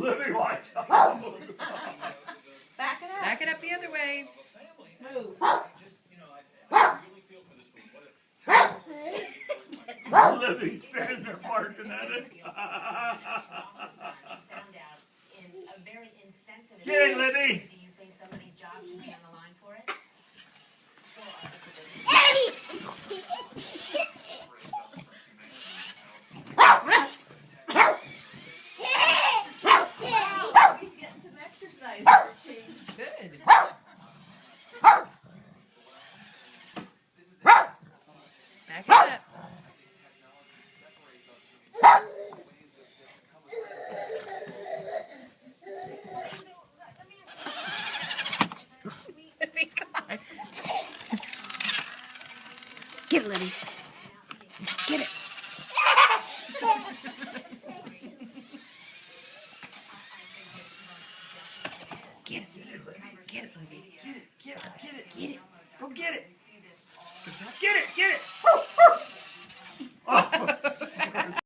Libby, watch out. Back it up. Back it up the other way. Move. Libby's standing there barking at it. Get in, Libby. Do you think somebody's job should be on the line for it? Wow, he's getting some exercise for a change. Good. Back it up. Get it, Libby. Get it. Get it, Libby. Get it, Libby. Get it. Get it. Go get it. Get it.